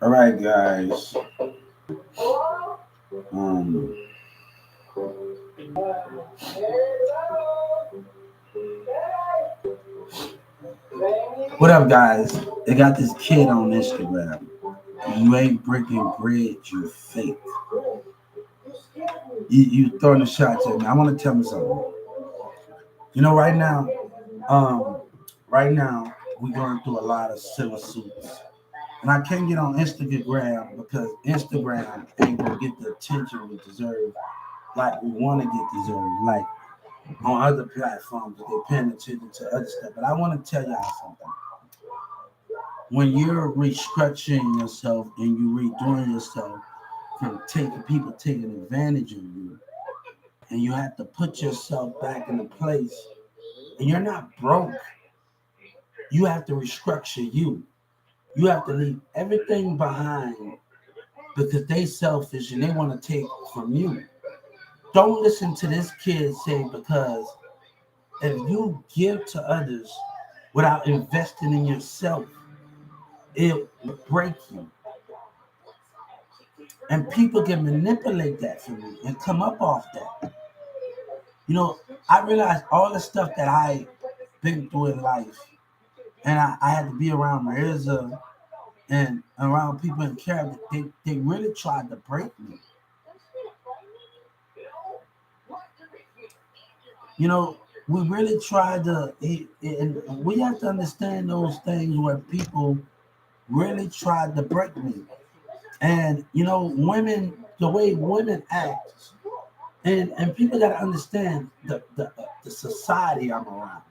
All right, guys. Um, what up, guys? They got this kid on Instagram. You ain't breaking bread, you fake. You throwing the shots at me. I want to tell me something. You know, um, right now we're going through a lot of civil suits, and I can't get on Instagram because Instagram ain't gonna get the attention we deserve, like we want to get deserved, like on other platforms that they're paying attention to other stuff. But I want to tell y'all something. When you're restructuring yourself and you redoing yourself from taking people taking advantage of you, and you have to put yourself back in a place, and you're not broke. You have to restructure you. You have to leave everything behind because they selfish and they want to take from you. Don't listen to this kid say because if you give to others without investing in yourself, it will break you. And people can manipulate that for me and come up off that. You know, I realized all the stuff that I been through in life, and I had to be around Marissa and around people in character. They really tried to break me. You know, we really tried to, and we have to understand those things where people really tried to break me. And you know, women, the way women act, and people got to understand the society I'm around.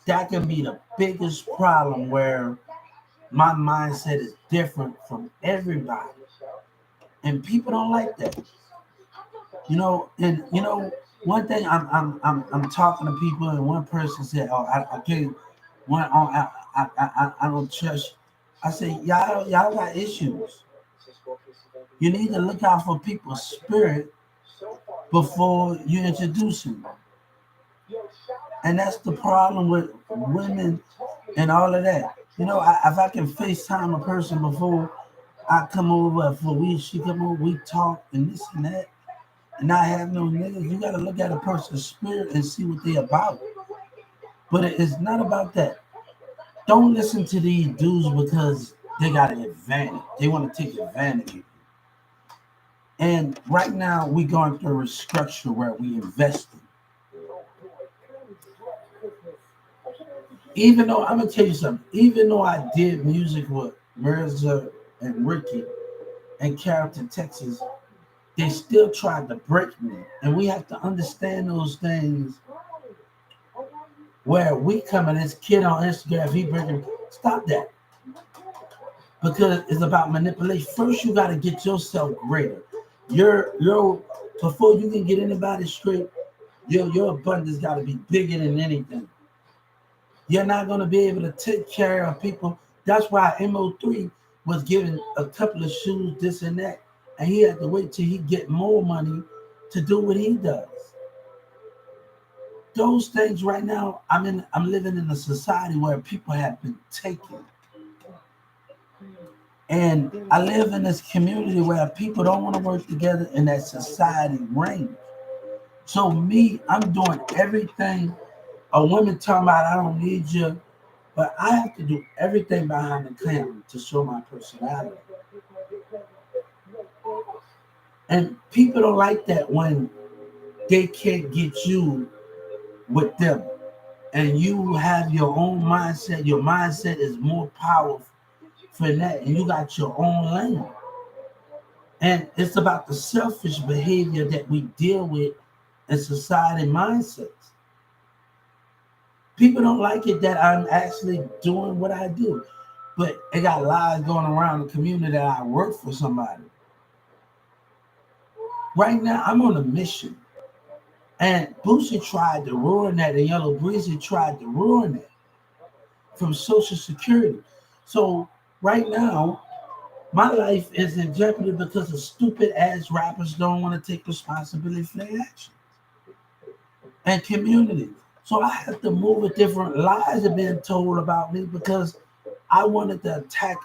That can be the biggest problem where my mindset is different from everybody, and people don't like that. You know, and you know, one thing I'm talking to people, and one person said, "Oh, I can't." One, oh, I don't trust. I say, y'all got issues. You need to look out for people's spirit before you introduce them, and that's the problem with women and all of that. You know, if I can FaceTime a person before I come over for we she come over, we talk and this and that, and I have no niggas. You gotta look at a person's spirit and see what they about. But it's not about that. Don't listen to these dudes because they got an advantage. They want to take advantage of you. And right now we going through a restructure where we investing. Even though I'm gonna tell you something, even though I did music with Mirza and Ricky and Carrollton, Texas, they still tried to break me. And we have to understand those things where we come in this kid on Instagram, if he breaking, stop that. Because it's about manipulation. First, you got to get yourself greater. Your before you can get anybody straight, your abundance got to be bigger than anything. You're not gonna be able to take care of people. That's why Mo3 was given a couple of shoes, this and that, and he had to wait till he get more money to do what he does. Those things right now, I'm living in a society where people have been taken. And I live in this community where people don't want to work together in that society range. So me, I'm doing everything. A woman talking about I don't need you, but I have to do everything behind the camera to show my personality. And people don't like that when they can't get you with them. And you have your own mindset. Your mindset is more powerful for that. And you got your own lane. And it's about the selfish behavior that we deal with in society mindsets. People don't like it that I'm actually doing what I do. But it got lies going around the community that I work for somebody. Right now, I'm on a mission. And Boosie tried to ruin that, and Yellow Breezy tried to ruin it from Social Security. So right now, my life is in jeopardy because of stupid ass rappers don't want to take responsibility for their actions and community. So I have to move with different lies that are being told about me because I wanted to attack.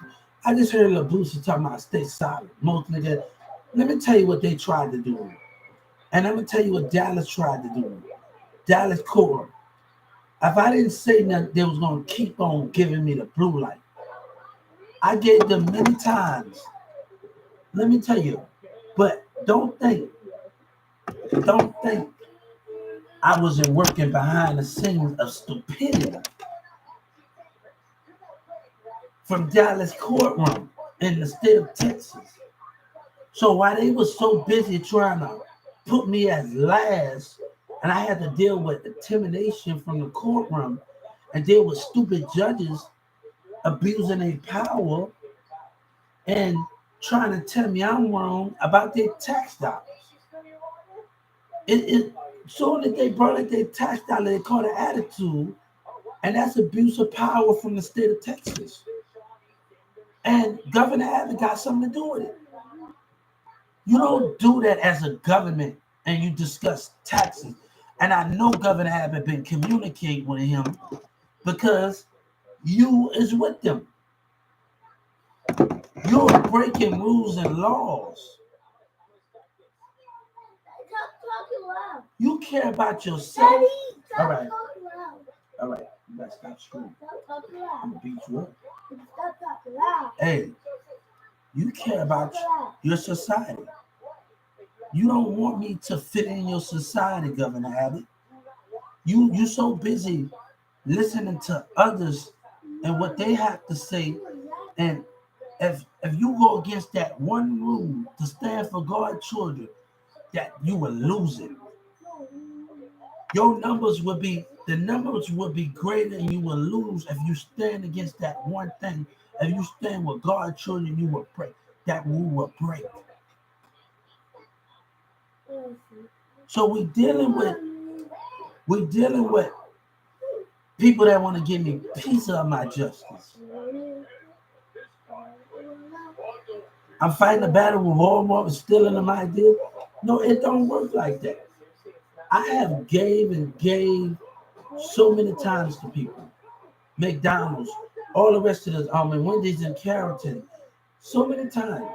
I just heard Lil Boosie talking about stay silent. Most niggas. Let me tell you what they tried to do. And I'm gonna tell you what Dallas tried to do. Dallas Court. If I didn't say nothing, they was gonna keep on giving me the blue light. I gave them many times. Let me tell you. But don't think I wasn't working behind the scenes of stupidity from Dallas courtroom in the state of Texas. So while they were so busy trying to put me as last, and I had to deal with intimidation from the courtroom and deal with stupid judges abusing their power and trying to tell me I'm wrong about their tax dollars. Soon as they brought up their tax dollar, they called it attitude, and that's abuse of power from the state of Texas. And Governor Abbott got something to do with it. You don't do that as a government and you discuss taxes. And I know Governor Abbott been communicating with him because you is with them. You're breaking rules and laws. You care about yourself. Daddy, All right. talking loud. All right. You gotta stop screaming. Stop talking loud. I'm gonna beat you up. Stop talking loud. Hey, you care about your society. You don't want me to fit in your society, Governor Abbott. You so busy listening to others and what they have to say. And if you go against that one rule to stand for God's children, that you will lose it. The numbers would be greater and you will lose if you stand against that one thing. If you stand with God's children, you will break. That rule will break. So we're dealing with people that want to give me a piece of my justice. I'm fighting a battle with Walmart and stealing them ideas. No, it don't work like that. I have gave so many times to people. McDonald's, all the rest of the and Wendy's in Carrollton. So many times.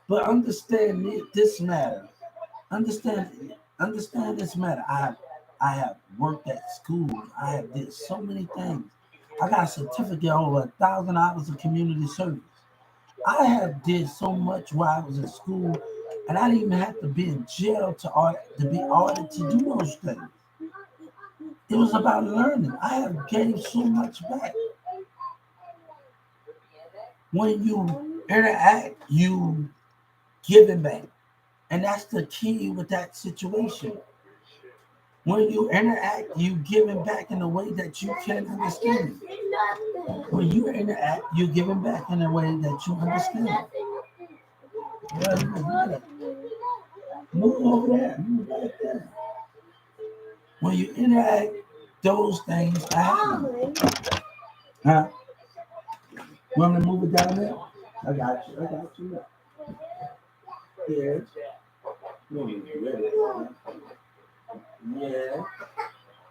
But understand this matter. Understand this matter. I have worked at school. I have did so many things. I got a certificate over 1,000 hours of community service. I have did so much while I was in school, and I didn't even have to be in jail to be audited to do those things. It was about learning. I have gained so much back. When you interact, you giving back. And that's the key with that situation. When you interact, you giving back in a way that you can understand. When you interact, you giving back in a way that you understand. Well, move over there. Move right there. When you interact, those things happen. Huh? You want me to move it down there? I got you. Yes. Yeah.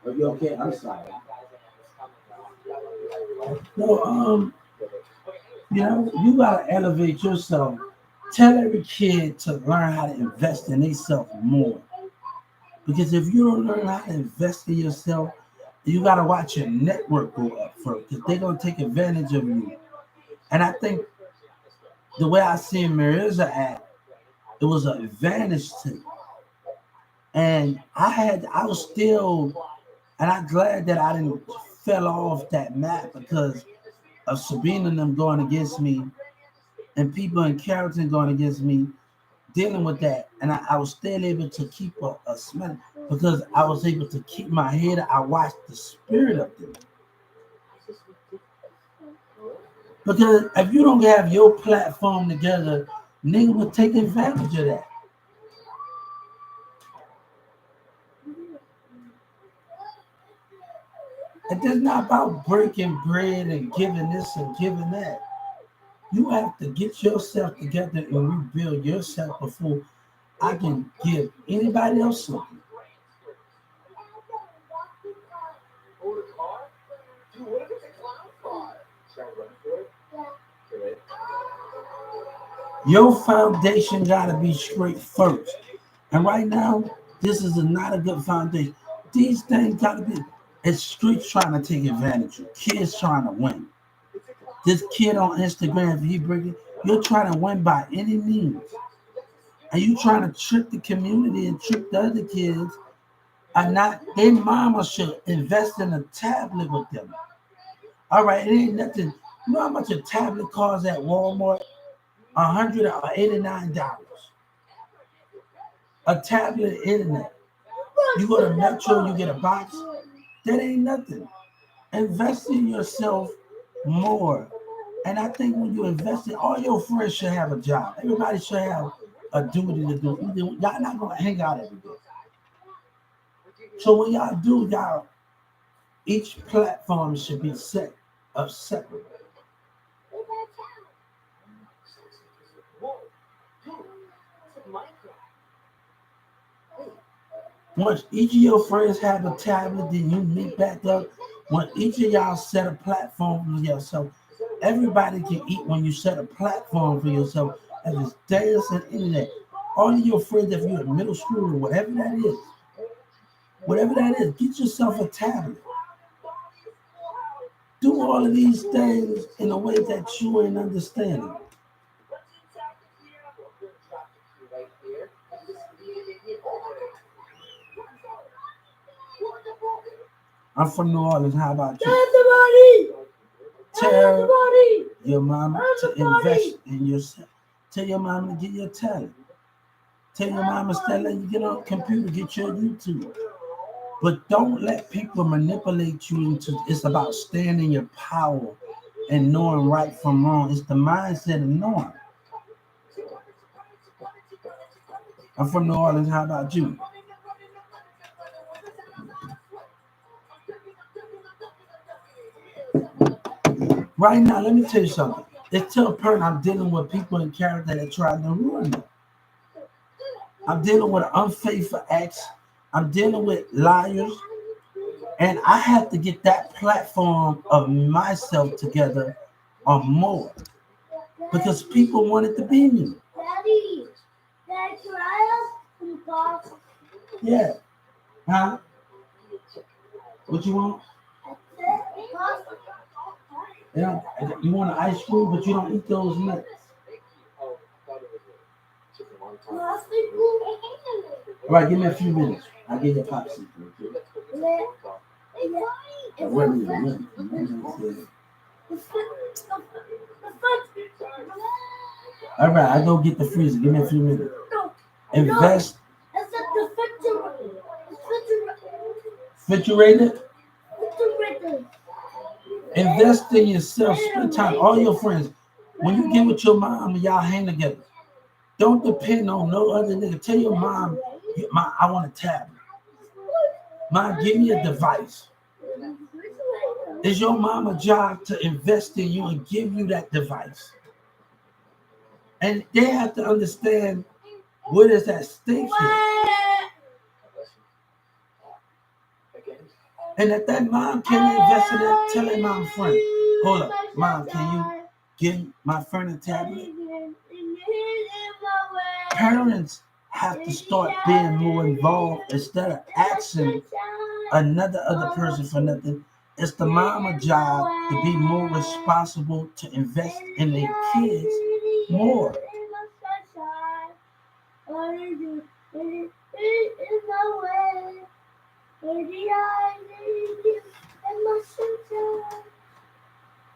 Are you okay? I'm sorry. No, you gotta elevate yourself. Tell every kid to learn how to invest in themselves more. Because if you don't learn how to invest in yourself, you gotta watch your network go up first. Because they're gonna take advantage of you. And I think the way I see Marissa act, it was an advantage to me. And I'm glad that I didn't fell off that map because of Sabina and them going against me and people in Carrollton going against me, dealing with that. And I was still able to keep a smell because I was able to keep my head. I watched the spirit of them. Because if you don't have your platform together, nigga will take advantage of that. It is not about breaking bread and giving this and giving that. You have to get yourself together and rebuild yourself before I can give anybody else something. Your foundation gotta be straight first. And right now, this is not a good foundation. These things gotta be. It's streets trying to take advantage of. Kids trying to win. This kid on Instagram, if he bring it, you're trying to win by any means. And you trying to trick the community and trick the other kids. And not their mama should invest in a tablet with them. All right, it ain't nothing. You know how much a tablet costs at Walmart? $189. A tablet internet. You go to Metro, you get a box. That ain't nothing. Invest in yourself more. And I think when you invest in, all your friends should have a job. Everybody should have a duty to do. Y'all not gonna hang out every day. So when y'all do, each platform should be set up separate. Once each of your friends have a tablet, then you meet back up. When each of y'all set a platform for yourself, everybody can eat when you set a platform for yourself, and it's dance and internet. All of your friends, if you're in middle school or whatever that is, get yourself a tablet. Do all of these things in a way that you ain't understanding. I'm from New Orleans. How about you? Tell your mama to invest in yourself. Tell your mama to get your talent. Tell your mama to let you get on the computer, get your YouTube. But don't let people manipulate you into. It's about staying in your power and knowing right from wrong. It's the mindset of knowing. I'm from New Orleans. How about you? Right now, let me tell you something. It's to a point I'm dealing with people in character that try to ruin me. I'm dealing with unfaithful acts. I'm dealing with liars. And I have to get that platform of myself together or more. Because people want it to be me. Daddy, Yeah. Huh? What you want? Yeah. You want an ice cream, but you don't eat those nuts. All right, give me a few minutes. I'll get your popsicle. All right, I go get the freezer. Give me a few minutes. Invest. Refrigerator. Invest in yourself. Spend time. All your friends. When you get with your mom, y'all hang together. Don't depend on no other nigga. Tell your mom, I want a tablet. Mom, give me a device. It's your mama's job to invest in you and give you that device. And they have to understand what is at stake here. And if that mom can't invest in that, tell that mom friend, hold up, mom, can you give my friend a tablet? Parents have to start being more involved instead of asking another other person for nothing. It's the mama job to be more responsible to invest in their kids more.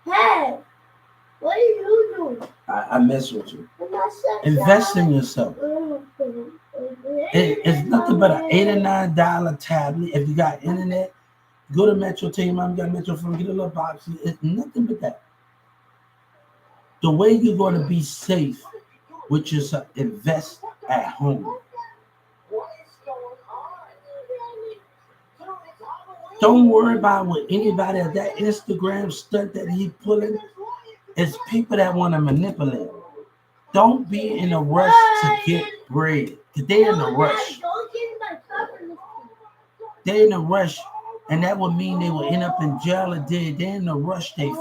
Hey, what are you doing? I mess with you. Invest in yourself. It's nothing but an $8 or $9 tablet. If you got internet, go to Metro, tell your mom you got Metro phone, get a little box. It's nothing but that. The way you're going to be safe, which is invest at home. Don't worry about what anybody at that Instagram stunt that he pulling. It's people that want to manipulate. Don't be in a rush to get bread. Because they're in a rush. They're in a rush. And that would mean they will end up in jail or dead. They're in a rush. They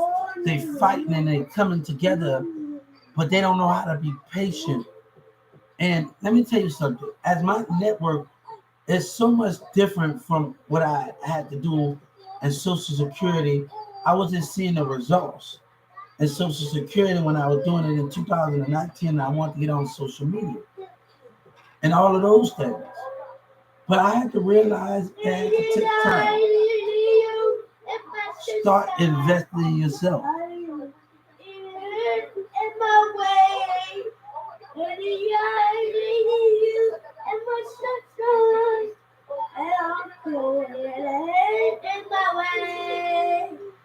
they fighting and they coming together, but they don't know how to be patient. And let me tell you something. As my network is so much different from what I had to do in Social Security, I wasn't seeing the results in Social Security when I was doing it in 2019. I wanted to get on social media and all of those things. But I had to realize that I had to take time. Start investing in yourself.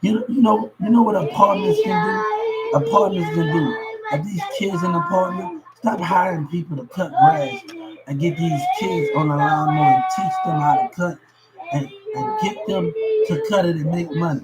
You know what apartments can do? Apartments can do. If these kids in the apartment, stop hiring people to cut grass and get these kids on the lawnmower and teach them how to cut and get them to cut it and make money.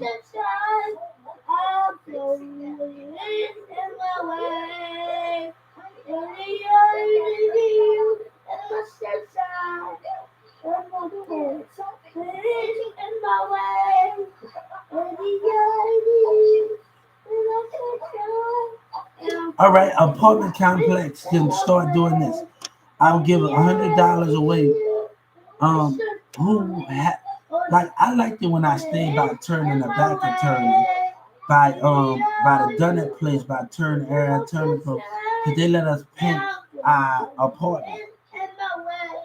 All right, apartment complex can start doing this. I'll give $100 away. Um, who ha- like I liked it when I stayed by turning the back of turning by the Dunnett place by turn area turning because they let us paint our apartment.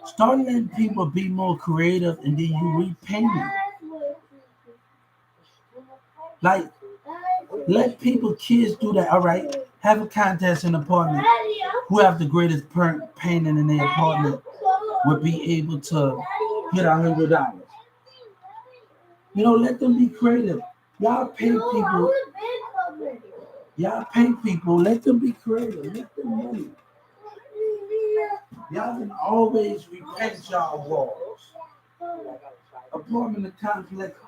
Start letting people be more creative and then you repaint it. Like let people kids do that. All right, have a contest in the apartment. Who have the greatest painting in their apartment would be able to get $100. Let them be creative. Y'all pay people. Y'all pay people. Let them be creative. Let them money. Y'all can always repaint y'all walls. Apartment complex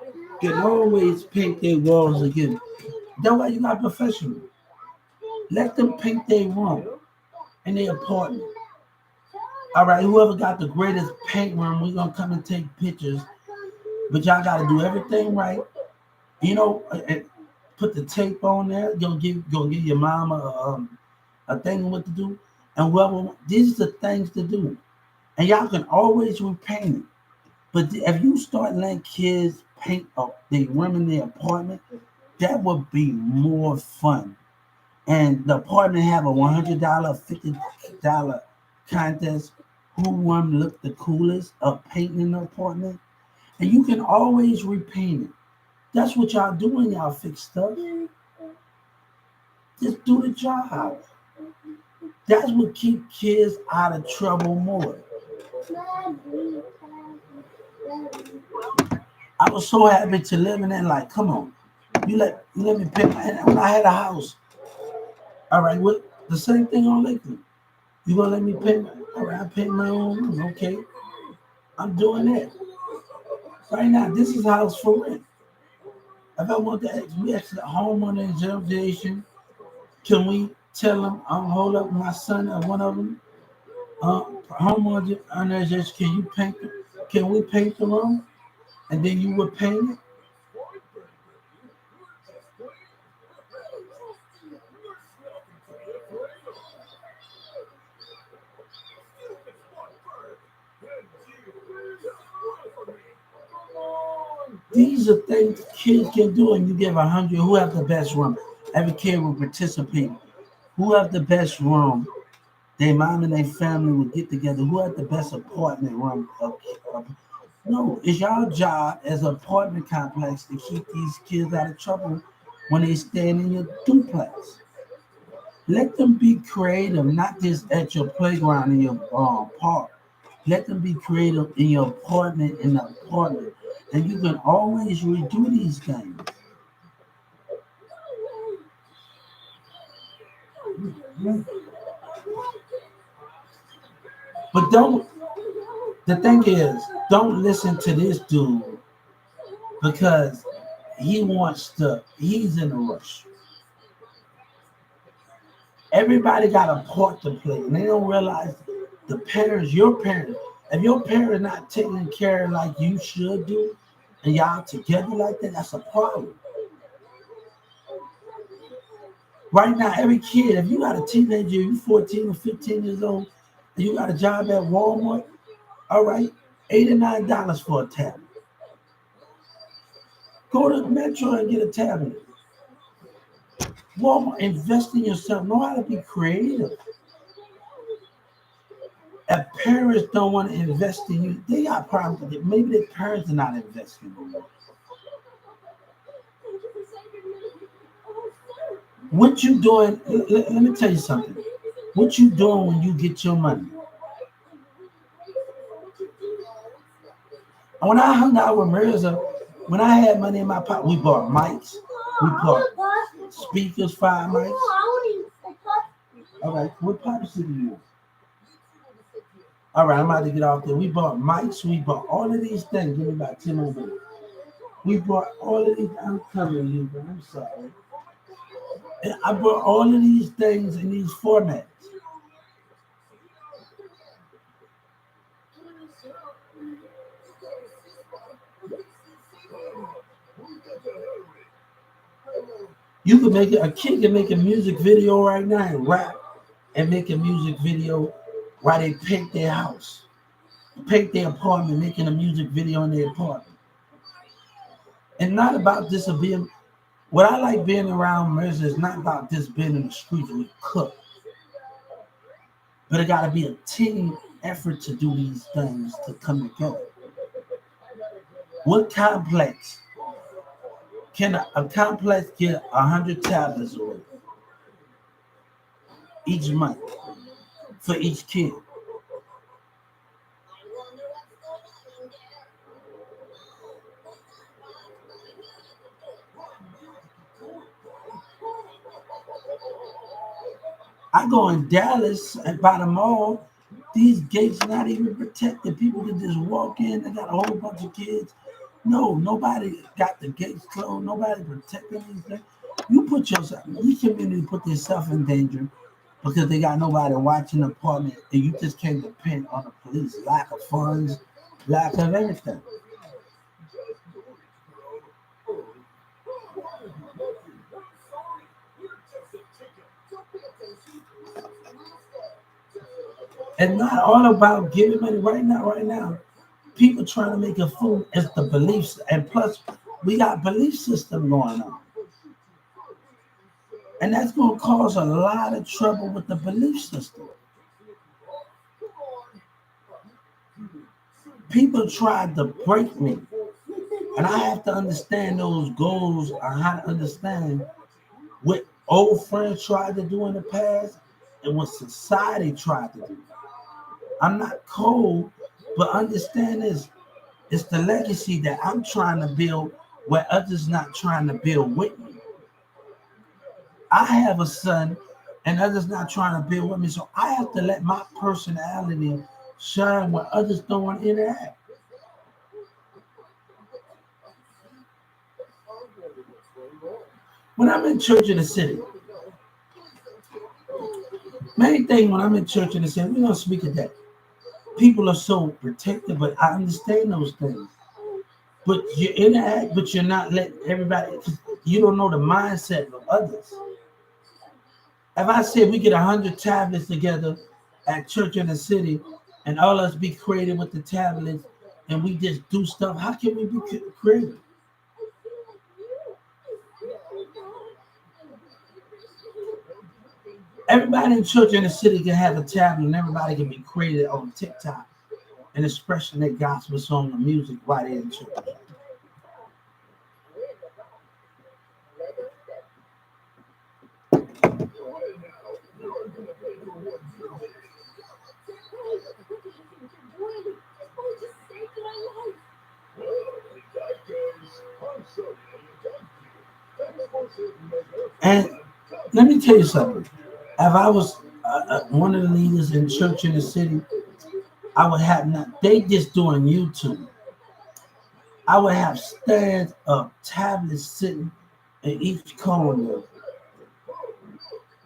can always paint their walls again. That's why you got professionals. Let them paint their room in their apartment. All right, whoever got the greatest paint room, we're gonna come and take pictures. But y'all gotta do everything right. And put the tape on there. Gonna give your mama a thing of what to do. And whoever these are the things to do. And y'all can always repaint it. But if you start letting kids paint up their room in their apartment, that would be more fun. And the apartment have a $100, $50 contest. Who one look the coolest of painting the apartment? And you can always repaint it. That's what y'all do when y'all fix stuff. Just do the job. That's what keep kids out of trouble more. I was so happy to live in it. Like, come on, you let me paint when I had a house. All right, what the same thing on Lakeland. You gonna let me paint? All right, I paint my own room. Okay, I'm doing that right now. This is house for rent. If I want to ask, we ask the homeowner association, can we tell them, hold up, my son or one of them, homeowner association, can you paint? Can we paint the room? And then you would paint it. These are things kids can do, and you give 100. Who have the best room? Every kid will participate. Who have the best room? Their mom and their family will get together. Who have the best apartment room? No, it's your job as an apartment complex to keep these kids out of trouble when they stand in your duplex. Let them be creative, not just at your playground in your park. Let them be creative in your apartment, and you can always redo these things. But don't. The thing is, don't listen to this dude because he's in a rush. Everybody got a part to play, and they don't realize your parents, if your parents not taking care like you should do, and y'all together like that, that's a problem. Right now, every kid, if you got a teenager, you 14 or 15 years old, and you got a job at Walmart, all right, $89 for a tablet. Go to Metro and get a tablet. Walmart, invest in yourself. Know how to be creative. If parents don't want to invest in you, they got problems with it. Maybe their parents are not investing in you. What you doing? Let me tell you something. What you doing when you get your money? When I hung out with Mirza, when I had money in my pocket, we bought mics, we bought speakers, 5 mics. All right, what policy do you use? All right, I'm about to get off there. We bought mics, we bought all of these things. Give me about 10 more minutes. We bought all of these. I'm coming, you, but I'm sorry. And I brought all of these things in these formats. You can make it, a kid can make a music video right now and rap and make a music video while they paint their house, paint their apartment, making a music video in their apartment. And not about this of being, what I like being around Mirza is not about this being in the streets we cook. But it got to be a team effort to do these things to come together. What complex can a complex get 100 tablets away each month for each kid? I go in Dallas and by the mall, these gates not even protected. People can just walk in. They got a whole bunch of kids. No, nobody got the gates closed. Nobody protecting these things. You put yourself, your community put themselves in danger because they got nobody watching the apartment, and you just can't depend on the police. Lack of funds, lack of everything. And not all about giving money right now. Right now, people trying to make a fool is the beliefs, and plus, we got belief system going on, and that's going to cause a lot of trouble with the belief system. People tried to break me, and I have to understand those goals. I have to understand what old friends tried to do in the past and what society tried to do. I'm not cold, but understand this. It's the legacy that I'm trying to build where others not trying to build with me. I have a son and others not trying to build with me. So I have to let my personality shine where others don't want to interact. When I'm in church in the city, main thing when I'm in church in the city, we're gonna speak of that. People are so protective, but I understand those things. But you interact, but you're not letting everybody, 'cause you don't know the mindset of others. If I said we get 100 tablets together at church in the city and all us be creative with the tablets and we just do stuff, how can we be creative? Everybody in church in the city can have a tablet and everybody can be creative on TikTok and expressing their gospel song and music while they're in church. And let me tell you something. If I was one of the leaders in church in the city, I would have not, they just doing YouTube. I would have stands of tablets sitting in each corner.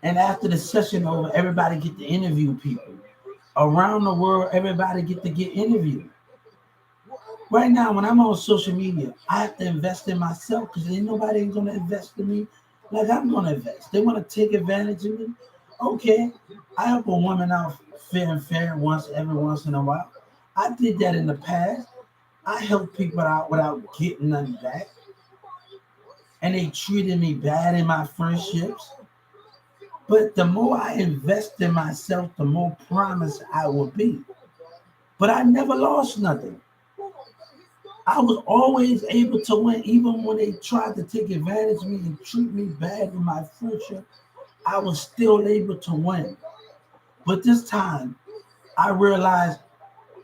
And after the session over, everybody get to interview people. Around the world, everybody get interviewed. Right now, when I'm on social media, I have to invest in myself because ain't nobody gonna invest in me. Like I'm gonna invest. They want to take advantage of me. Okay, I help a woman out fair and fair every once in a while. I did that in the past. I helped people out without getting nothing back, and they treated me bad in my friendships. But the more I invest in myself, the more promised I will be. But I never lost nothing. I was always able to win, even when they tried to take advantage of me and treat me bad in my friendship. I was still able to win. But this time, I realized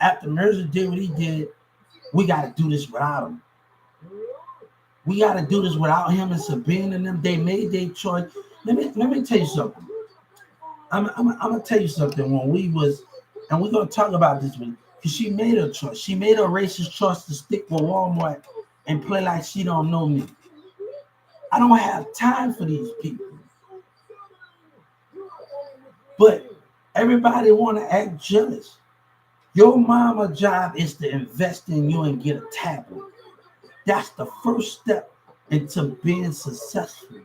after Mercer did what he did, we got to do this without him. We got to do this without him and Sabine and them. They made their choice. Let me tell you something. I'm gonna tell you something. When we was, and we're gonna talk about this one, because she made her choice. She made a racist choice to stick with Walmart and play like she don't know me. I don't have time for these people. But everybody want to act jealous. Your mama job is to invest in you and get a tablet. That's the first step into being successful.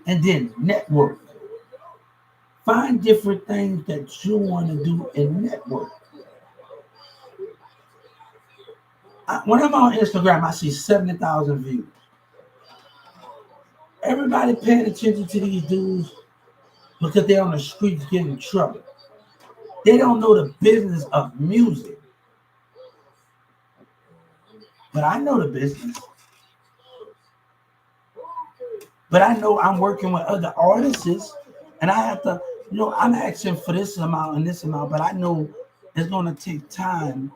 And then network. Find different things that you want to do and network. When I'm on Instagram, I see 70,000 views. Everybody paying attention to these dudes because they're on the streets getting in trouble. They don't know the business of music. But I know the business. But I know I'm working with other artists and I have to, I'm asking for this amount and this amount, but I know it's going to take time.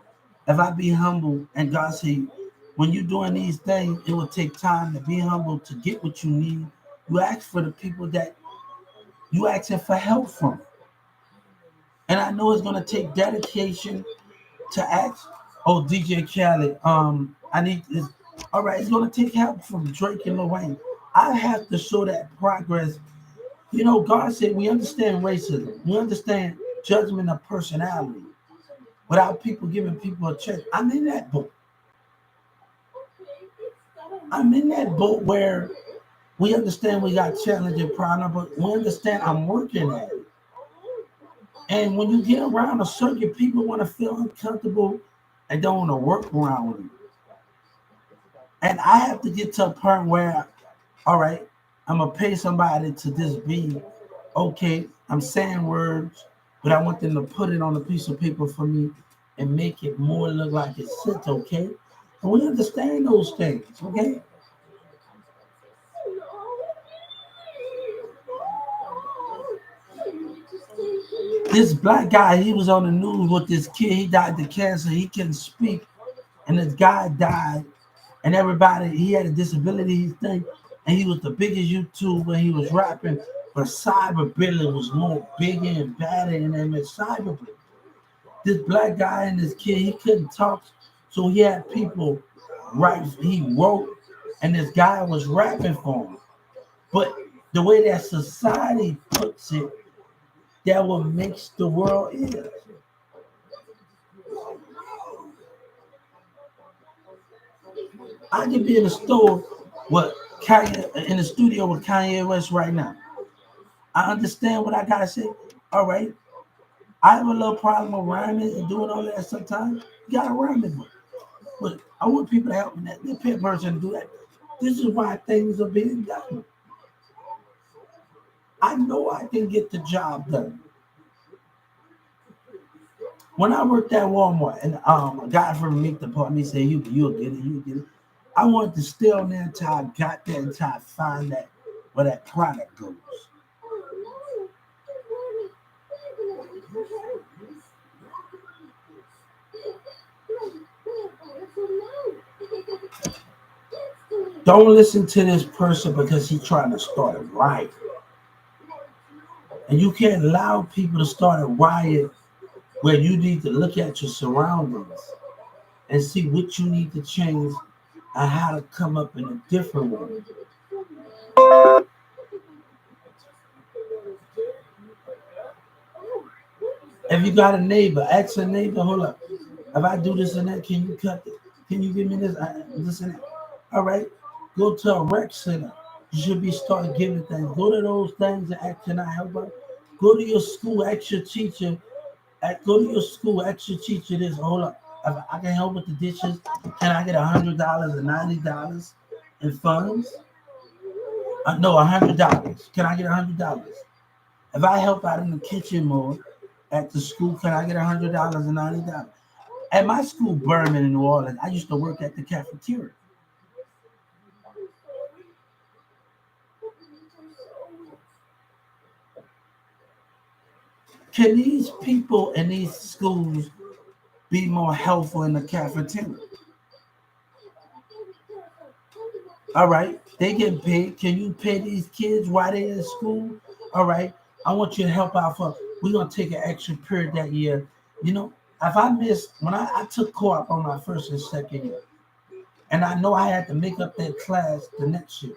If I be humble and God say, when you're doing these things, it will take time to be humble to get what you need. You ask for the people that you asking for help from. And I know it's going to take dedication to ask, oh, DJ Khaled, I need this. All right, it's going to take help from Drake and Lil Wayne. I have to show that progress. God said we understand racism. We understand judgment of personality without people giving people a check. I'm in that boat. I'm in that boat where we understand we got challenging problems, but we understand I'm working at it. And when you get around a circuit, people want to feel uncomfortable and don't want to work around with you. And I have to get to a point where, all right, I'm going to pay somebody to just be okay. I'm saying words, but I want them to put it on a piece of paper for me and make it more look like it sits, okay? And we understand those things, okay? This black guy, he was on the news with this kid. He died of cancer. He couldn't speak. And this guy died. And everybody, he had a disability thing. And he was the biggest YouTuber. He was rapping. But cyberbullying was more bigger and badder than them at cyberbullying. This black guy and this kid, he couldn't talk. So he had people write. He wrote. And this guy was rapping for him. But the way that society puts it, that what makes the world is. I could be in the store with Kanye, in the studio with Kanye West right now. I understand what I gotta say. All right. I have a little problem with rhyming and doing all that sometimes. You gotta rhyme it. But I want people to help me that. They pay a person to do that. This is why things are being done. I know I can get the job done. When I worked at Walmart and a guy from Meet the Department said, you'll get it, you'll get it. I wanted to stay on there until I got there, until I find that where that product goes. Don't listen to this person because he's trying to start a riot. And you can't allow people to start a riot where you need to look at your surroundings and see what you need to change and how to come up in a different way. If you got a neighbor, ask a neighbor, hold up. If I do this and that, can you cut it? Can you give me this and that? All right. Go to a rec center. You should be start giving things. Go to those things and ask, can I help her? Go to your school, ask your teacher. Go to your school, ask your teacher this. Hold up. If I can help with the dishes, can I get $100 or $90 in funds? No, $100. Can I get $100? If I help out in the kitchen more at the school, can I get $100 and $90? At my school, Berman in New Orleans, I used to work at the cafeteria. Can these people in these schools be more helpful in the cafeteria? All right, they get paid. Can you pay these kids while they're in school? All right, I want you to help out for. We're gonna take an extra period that year. You know, if I missed when I took co-op on my first and second year, and I know I had to make up that class the next year,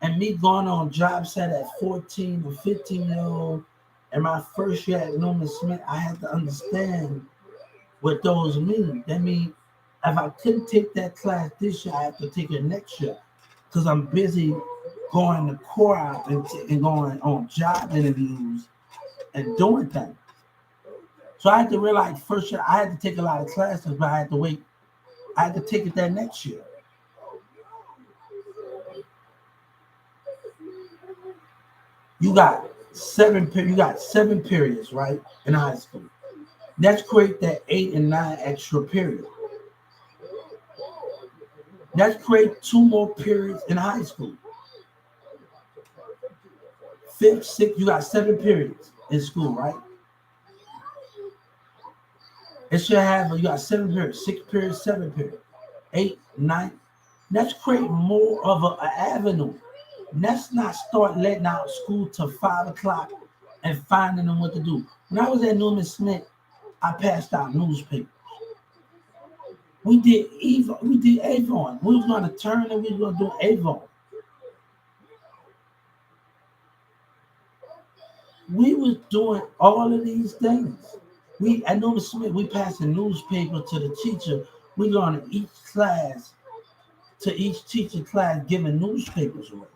and me going on job set at 14 or 15-year old, and my first year at Norman Smith, I had to understand what those mean. That mean if I couldn't take that class this year, I have to take it next year because I'm busy going to core out and going on job interviews and doing things. So I had to realize first year I had to take a lot of classes, but I had to wait. I had to take it that next year. You got you got 7 periods, right, in high school. Let's create that 8 and 9 extra periods. Let's create 2 more periods in high school. Fifth, sixth, you got 7 periods in school, right? It should have you got 7 periods, 6 periods, 7 periods, 8, 9. Let's create more of an avenue. Let's not start letting out school till 5 o'clock and finding them what to do. When I was at Norman Smith, I passed out newspapers. We did Avon. We was gonna turn and we was gonna do Avon. We was doing all of these things. We at Norman Smith, we passed the newspaper to the teacher. We going to each class, to each teacher class, giving newspapers away.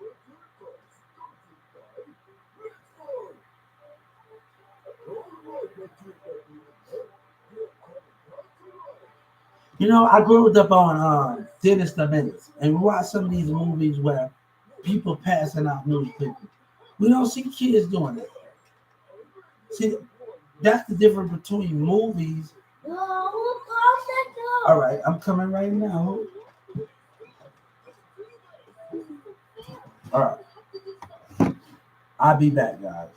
You know, I grew up on Dennis the Menace, and we watch some of these movies where people passing out newspapers. We don't see kids doing that. See, that's the difference between movies. No, who closed that All door? right, I'm coming right now. All right, I'll be back, guys.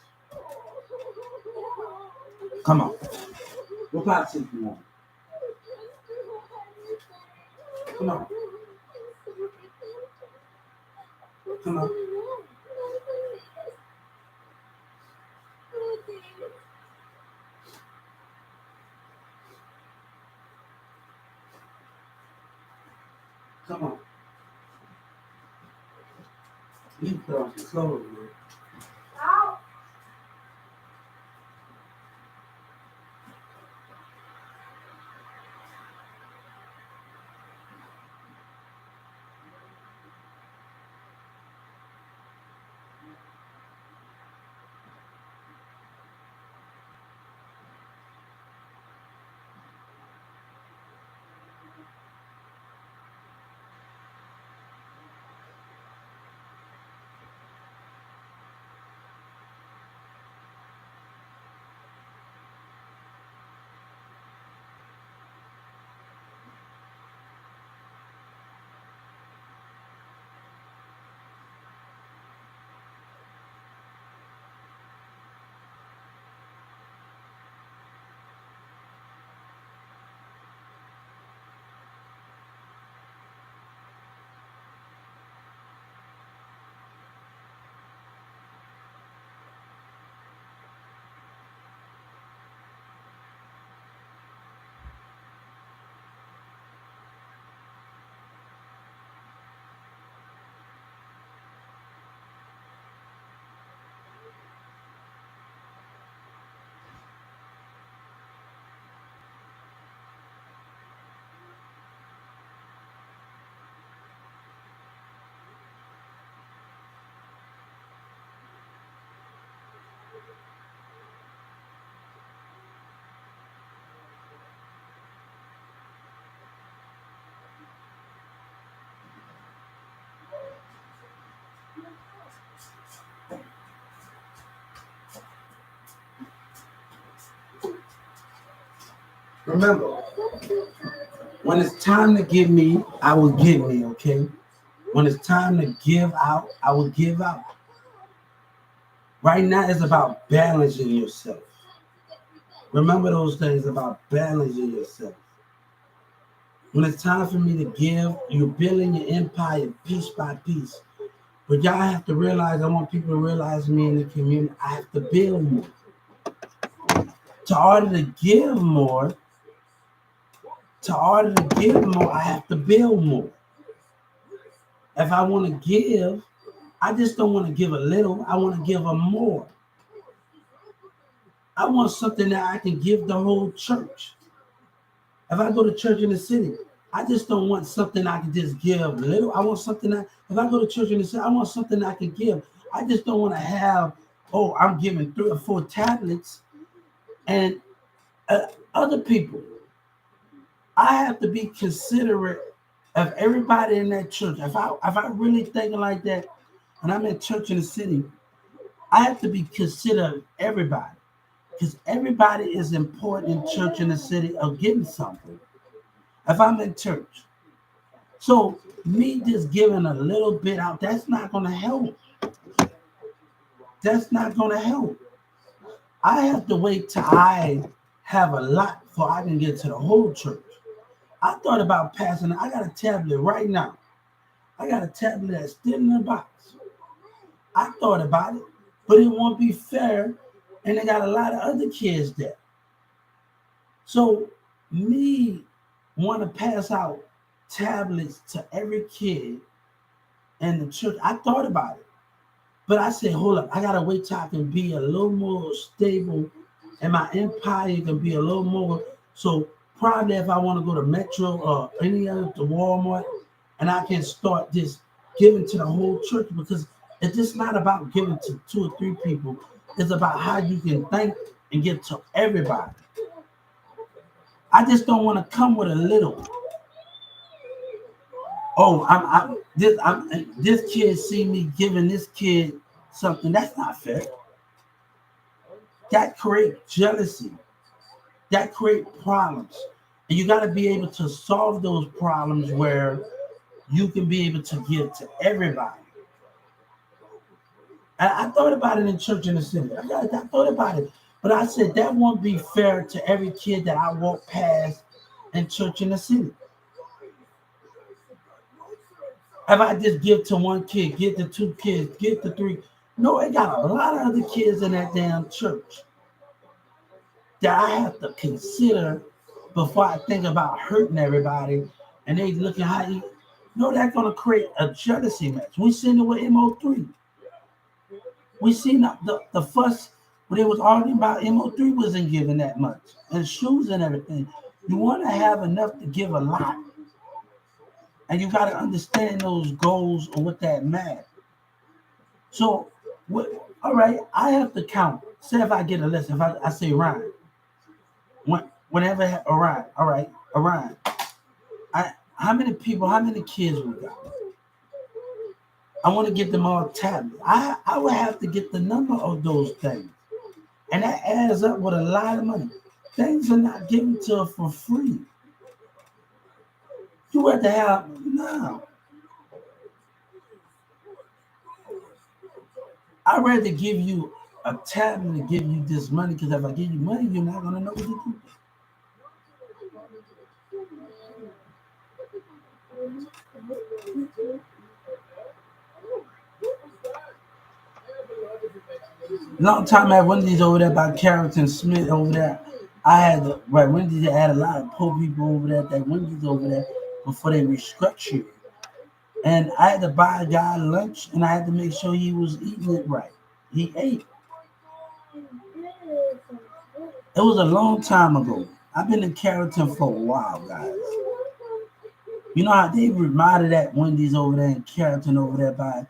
Come on. What part take you want? Come on. Come on. Come on. You put on some clothes, man. Ow. Remember, when it's time to give me, I will give me, okay? When it's time to give out, I will give out. Right now, it's about balancing yourself. Remember those things about balancing yourself. When it's time for me to give, you're building your empire piece by piece. But y'all have to realize, I want people to realize me in the community, I have to build more. To order to give more, I have to build more. If I want to give, I just don't want to give a little, I want to give a more. I want something that I can give the whole church. If I go to church in the city, I just don't want something I can just give little. I want something that, if I go to church in the city, I want something I can give. I just don't want to have, oh, I'm giving 3 or 4 tablets and other people. I have to be considerate of everybody in that church. If I really thinking like that, and I'm in church in the city, I have to be considerate of everybody. Because everybody is important in church in the city of getting something. If I'm in church. So me just giving a little bit out, that's not going to help. That's not going to help. I have to wait till I have a lot before I can get to the whole church. I thought about passing. I got a tablet right now. I got a tablet that's still in the box. I thought about it, but it won't be fair. And they got a lot of other kids there. So me want to pass out tablets to every kid in the church. I thought about it. But I said, hold up, I gotta wait till I can be a little more stable and my empire can be a little more. So probably if I want to go to Metro or any other to Walmart, and I can start just giving to the whole church, because it's just not about giving to 2 or 3 people. It's about how you can think and get to everybody. I just don't want to come with a little. Oh, this kid see me giving this kid something. That's not fair. That create jealousy. That create problems. And you got to be able to solve those problems where you can be able to give to everybody. I thought about it in church in the city. I thought about it. But I said that won't be fair to every kid that I walk past in church in the city. If I just give to one kid, get to 2 kids, get to 3. No, it got a lot of other kids in that damn church that I have to consider before I think about hurting everybody. And they looking how you know that's gonna create a jealousy match. We seen it with MO3. We seen the fuss when they was arguing about MO3 wasn't giving that much and shoes and everything. You want to have enough to give a lot. And you got to understand those goals or what that matters. So, all right, I have to count. Say if I get a list, if I say Ryan, whenever Orion, all right, Orion, how many people, how many kids we got? I want to get them all tablets. I would have to get the number of those things. And that adds up with a lot of money. Things are not given to us for free. You have to have, no. I'd rather give you a tablet and give you this money, because if I give you money, you're not going to know what to do. Long time at Wendy's over there by Carrington Smith over there. I had right Wendy's had a lot of poor people over there at that Wendy's over there before they restructured. And I had to buy a guy lunch, and I had to make sure he was eating it right. He ate. It was a long time ago. I've been in Carrington for a while, guys. You know how they remodeled that Wendy's over there in Carrington over there by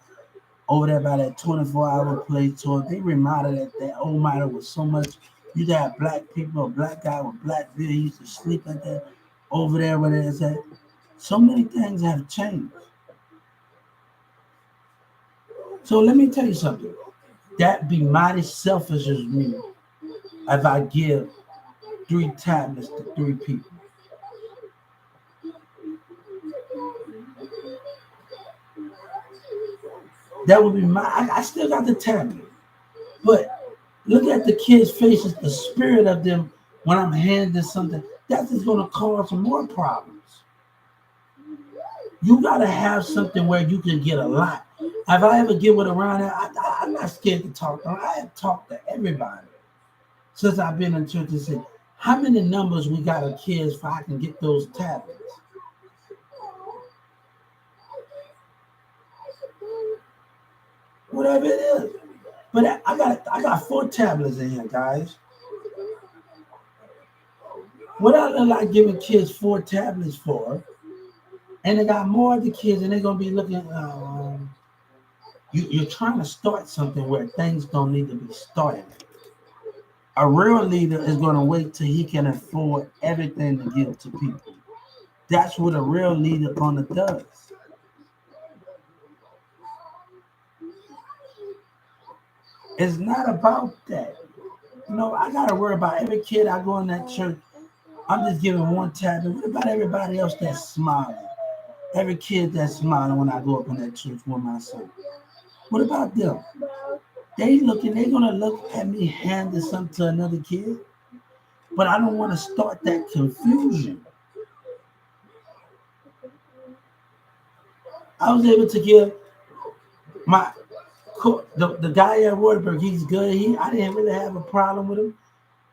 that 24-hour place tour. They remodeled it. That old model was so much. You got black people, a black guy with black beard used to sleep at that over there where it's at. So many things have changed. So let me tell you something. That be mighty selfish as me if I give 3 tablets to 3 people. That would be I still got the tablet. But look at the kids' faces, the spirit of them when I'm handing something. That is going to cause more problems. You got to have something where you can get a lot. If I ever get with around there, I'm not scared to talk. I have talked to everybody since I've been in church and said, how many numbers we got of kids for I can get those tablets? Whatever it is. But I got 4 tablets in here, guys. What I look like giving kids 4 tablets for, and they got more of the kids, and they're gonna be looking. You're trying to start something where things don't need to be started. A real leader is gonna wait till he can afford everything to give to people. That's what a real leader gonna does. It's not about that. I gotta worry about every kid I go in that church. I'm just giving 1 tablet. What about everybody else that's smiling? Every kid that's smiling when I go up in that church with my son. What about them? They're gonna look at me handing something to another kid. But I don't want to start that confusion. I was able to give the guy at Waterbury, he's good. I didn't really have a problem with him.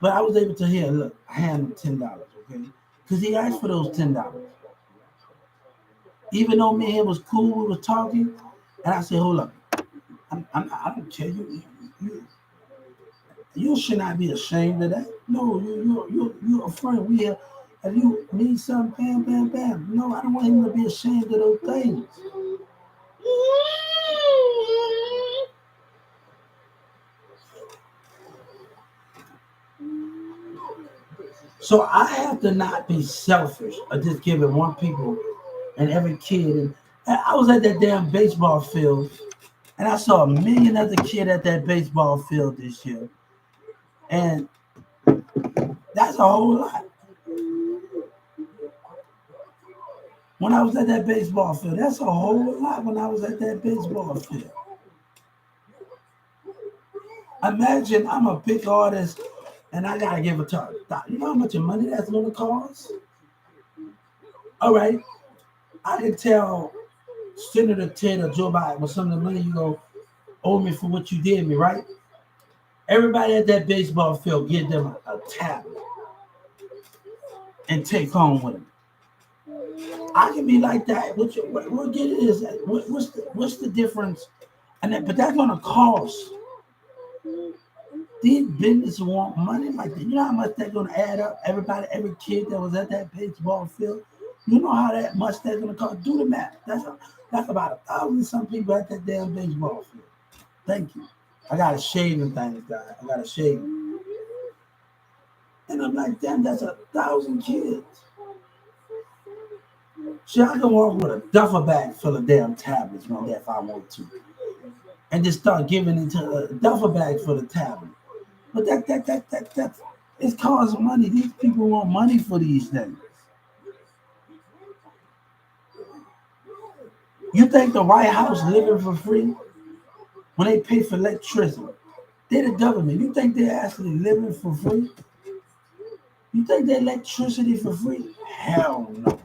But I was able to hand him $10, okay? Because he asked for those $10. Even though me and him was cool, we was talking, and I said, hold up. I don't care. You should not be ashamed of that. No, you're a friend. If you need something, bam, bam, bam. No, I don't want him to be ashamed of those things. So I have to not be selfish or just giving 1 people and every kid. And I was at that damn baseball field, and I saw 1 million other kids at that baseball field this year. And that's a whole lot. When I was at that baseball field, that's a whole lot when I was at that baseball field. Imagine I'm a big artist and I gotta give a talk. You know how much money that's gonna cost? All right. I can tell Senator Ted or Joe Biden with some of the money you go owe me for what you did me, right? Everybody at that baseball field give them a tablet and take home with them. I can be like that. What get it is what's the difference? But that's gonna cost. These businesses want money like that. You know how much that's gonna add up? Every kid that was at that baseball field. You know how much that's gonna cost? Do the math. That's about 1,000 some people at that damn baseball field. Thank you. I got a shaving thing, guys. I got a shaving. And I'm like, damn, that's 1,000 kids. See, I can walk with a duffel bag full of damn tablets, man, if I want to. And just start giving it to a duffel bag full of tablets. But that it costs money. These people want money for these things. You think the White House living for free when they pay for electricity? They're the government. You think they're actually living for free? You think their electricity for free? Hell no.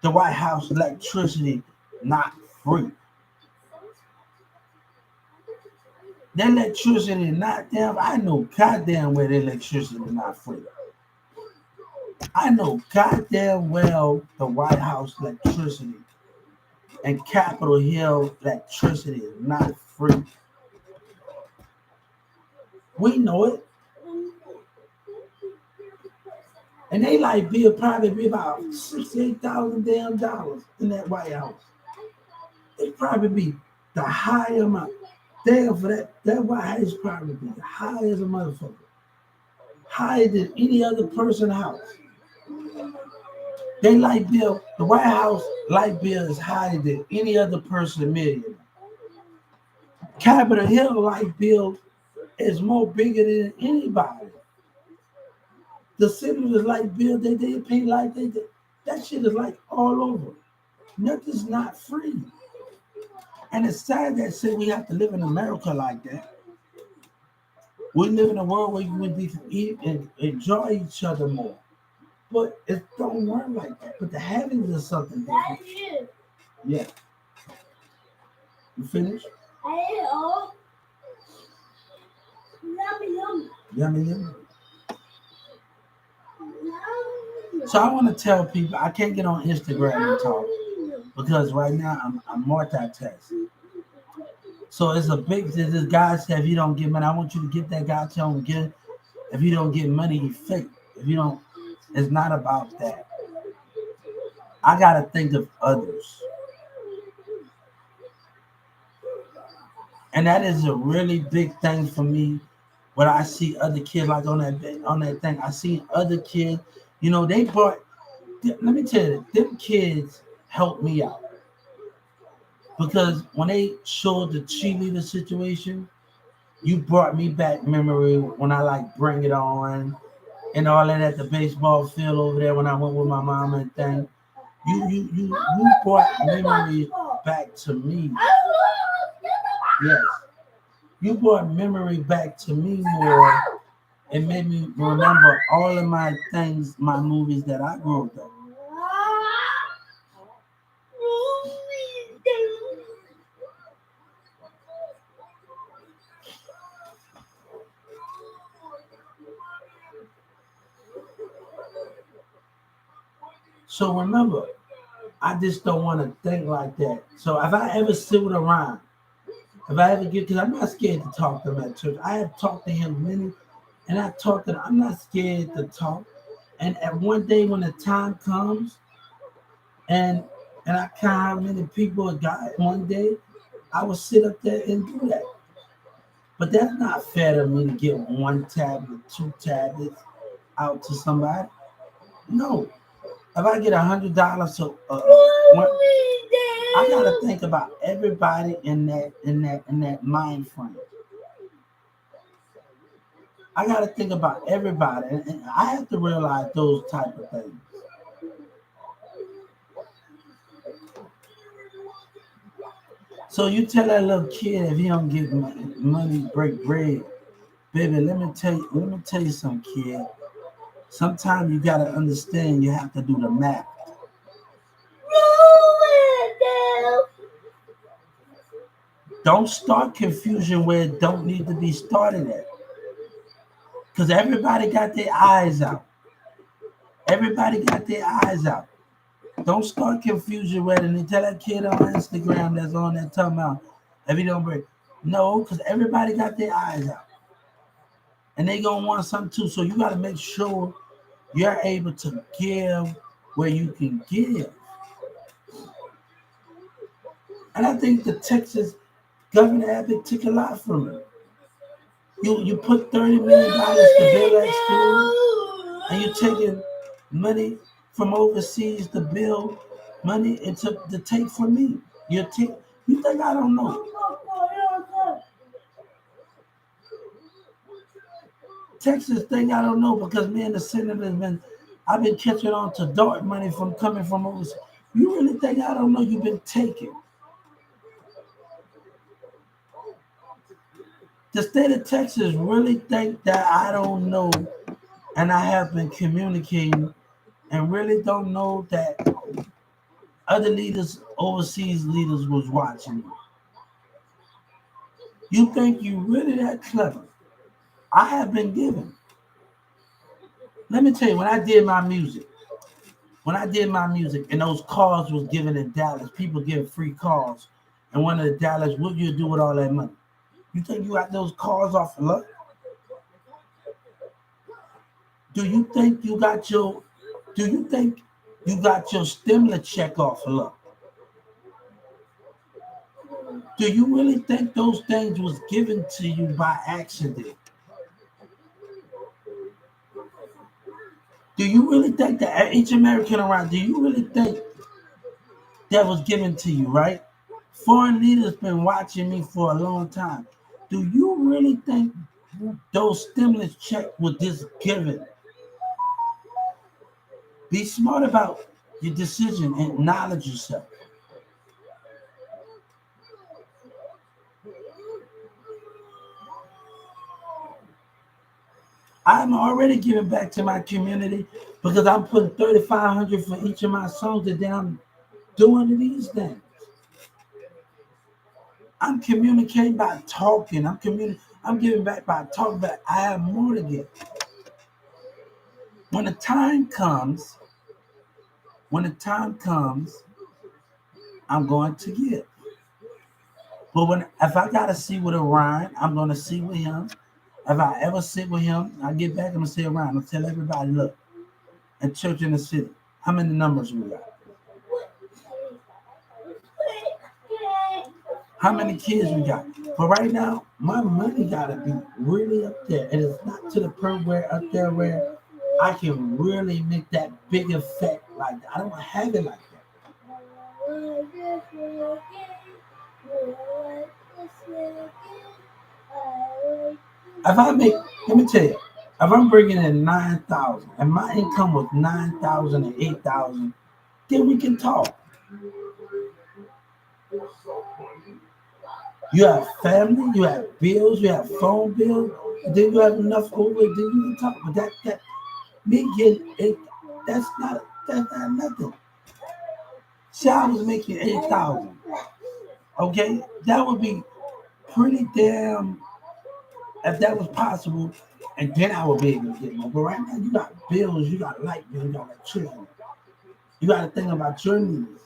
The White House electricity not free. Their electricity not damn. I know goddamn well their electricity is not free. I know goddamn well the White House electricity and Capitol Hill electricity is not free. We know it. And they bill probably be about $68,000 damn dollars in that White House. It probably be the high amount. Damn, for that White House probably be high as a motherfucker. Higher than any other person's house. They light bill, the White House light bill is higher than any other person millionaire. Capitol Hill light bill is more bigger than anybody. The city was like bill they did, pay like they did. That shit is like all over. Nothing's not free. And it's sad that say we have to live in America like that. We live in a world where we eat and enjoy each other more. But it don't work like that. But the heavens is something different. Daddy, Yeah. You finished? oh, yummy, yummy, Yummy, yummy. yummy. So I want to tell people I can't get on Instagram and talk because right now I'm multitasking. So it's a big. This guy said, if you don't get money, I want you to get that guy. Tell him get. If you don't get money, you fake. If you don't, it's not about that. I gotta think of others, and that is a really big thing for me. When I see other kids like on that thing, I see other kids. You know, they brought. Let me tell you, them kids helped me out because when they showed the cheerleader situation, you brought me back memory when I like bring it on and all that at the baseball field over there when I went with my mom and thing. You brought memories back to me. Yes. You brought memory back to me more and made me remember all of my things, my movies that I grew up with. So remember, I just don't want to think like that. So if I ever sit with around, if I ever get, because I'm not scared to talk to him at church. I have talked to him many, and I talked to him. I'm not scared to talk. And at one day when the time comes, and I count how many people it got one day, I will sit up there and do that. But that's not fair to me to give one tablet, two tablets out to somebody. No. If I get $100, so one, I gotta think about everybody in that mind frame. I gotta think about everybody, and I have to realize those type of things. So you tell that little kid if he don't get money, break bread, baby. Let me tell you something, kid. Sometimes you gotta understand. You have to do the math. Don't start confusion where it don't need to be started at. Because everybody got their eyes out. Everybody got their eyes out. Don't start confusion with it and tell that kid on Instagram that's on that talking about if you don't break. No, because everybody got their eyes out. And they gonna want something too. So you gotta make sure you're able to give where you can give. And I think the Texas Governor Abbott took a lot from it. You put $30 million to build that school, and you're taking money from overseas to build money and to take from me. You think I don't know? Texas thing I don't know because me and the senator I've been catching on to dark money from coming from overseas. You really think I don't know you've been taking? The state of Texas really think that I don't know and I have been communicating and really don't know that other leaders, overseas leaders was watching me. You think you really that clever? I have been given. Let me tell you, when I did my music and those cars was given in Dallas, people getting free cars. And one of the Dallas, what you do with all that money? You think you got those cars off of luck? Do you think you got your stimulus check off of luck? Do you really think those things was given to you by accident? Do you really think that each American around, do you really think that was given to you, right? Foreign leaders been watching me for a long time. Do you really think those stimulus checks were just given? Be smart about your decision and acknowledge yourself. I'm already giving back to my community because I'm putting 3,500 for each of my songs, and then I'm doing these things. I'm communicating by talking. I'm giving back by talking, but I have more to give. When the time comes, when the time comes, I'm going to give. But when if I gotta see with a Ryan, I'm gonna see with him. If I ever sit with him, I get back, I'm gonna sit around and tell everybody, look, at church in the city, how many numbers we got? How many kids we got? But right now, my money gotta be really up there. And it's not to the point where up there where I can really make that big effect like that. I don't have it like that. If I make, let me tell you, if I'm bringing in 9,000 and my income was 9,000 and 8,000, then we can talk. You have family, you have bills, you have phone bills, and then you have enough over, then you can talk. But that me getting eight, that's not nothing. See, I was making 8,000. Okay, that would be pretty damn if that was possible, and then I would be able to get more. But right now, you got bills, you got light bills, you got electricity. You got to think about your needs.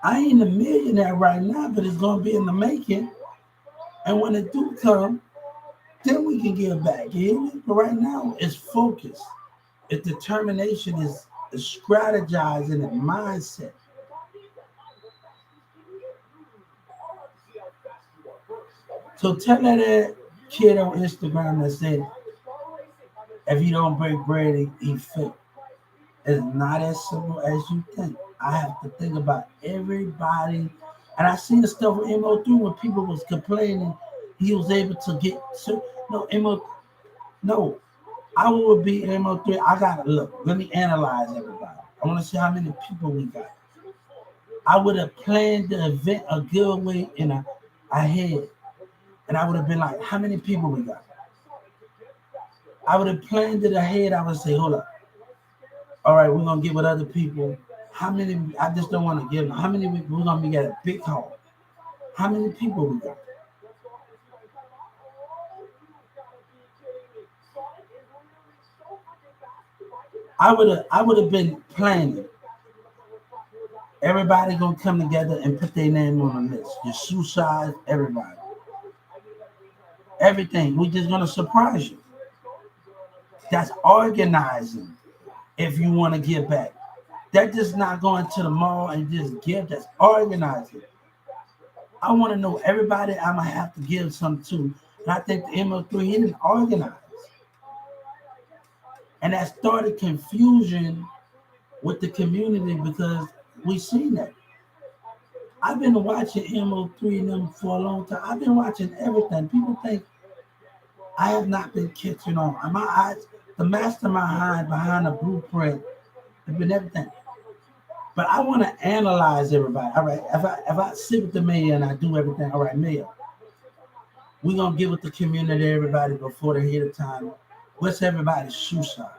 I ain't a millionaire right now, but it's gonna be in the making. And when it do come, then we can give back. You hear me? But right now, it's focus. It's determination. Is strategizing and mindset. So tell that kid on Instagram that said, if you don't break bread, he fake. It's not as simple as you think. I have to think about everybody. And I seen the stuff with MO3 when people was complaining he was able to get no MO no. I would be MO3. I gotta look. Let me analyze everybody. I want to see how many people we got. I would have planned the event a good way in a head. And I would have been like, how many people we got? I would have planned it ahead. I would say, hold up. All right, we're gonna get with other people. How many? I just don't want to give them. How many we're gonna be at a big hall? How many people we got? I would have been planning. Everybody gonna come together and put their name on the list. Your shoe size, everybody, everything. We just gonna surprise you. That's organizing. If you want to give back, that just not going to the mall and just give. That's organizing. I want to know everybody I'm gonna have to give some to. And I think the MO3 didn't organize. And that started confusion with the community because we seen that. I've been watching MO3 and them for a long time. I've been watching everything. People think I have not been catching on. And my eyes, the mastermind behind the blueprint, have been everything. But I want to analyze everybody. All right, if I sit with the mayor and I do everything, all right, mayor, we're gonna give it the community everybody before they hit the time. What's everybody's shoe size?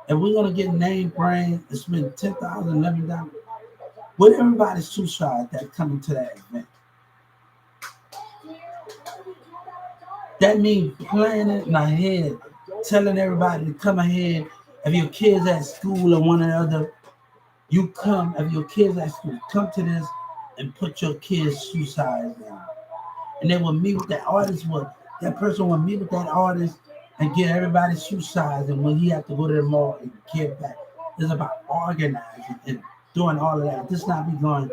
And we're gonna get name brand and spend 10,000, 11,000. What everybody's shoe size that coming to that event? That means planning ahead, telling everybody to come ahead. If your kids at school or one or the other, you come. If your kids at school, come to this and put your kids' shoe size down. And they will meet with that artist. That person will meet with that artist and get everybody's shoe size. And when he have to go to the mall and get back, it's about organizing and doing all of that. Just not be going.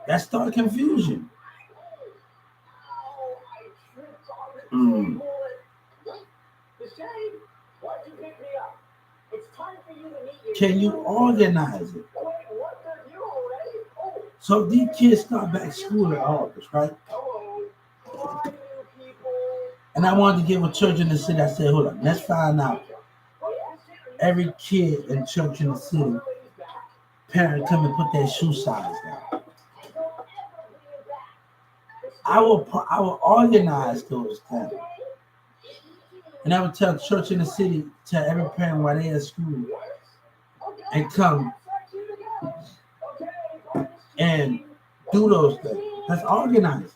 That start confusion. Mm. Can you organize it? So these kids start back school in August, right? And I wanted to give a church in the city. I said, hold on, let's find out every kid in church in the city, parent come and put their shoe size down. I will organize those things. And I would tell church in the city, tell every parent while they're at school, and come and do those things. That's organizing.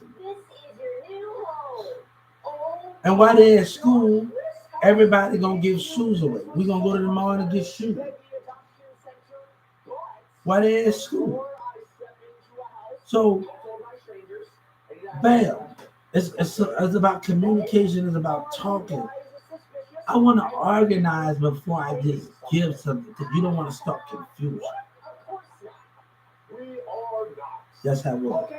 And while they're at school, everybody gonna give shoes away. We're gonna go to the mall and get shoes. While they're at school. So, bam. It's about communication, it's about talking. I want to organize before I just give something, because you don't want to start confusion. That's how it was.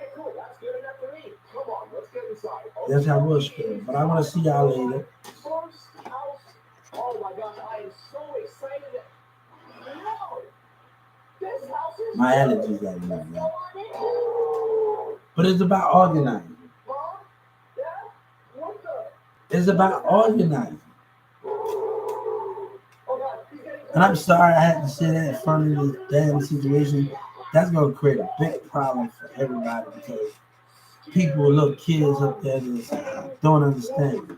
That's how it was, but I want to see y'all later. Oh my gosh, I am so excited. My allergies right now, man. But it's about organizing. It's about organizing. And I'm sorry I had to say that in front of this damn situation. That's going to create a big problem for everybody, because people, little kids up there, just don't understand.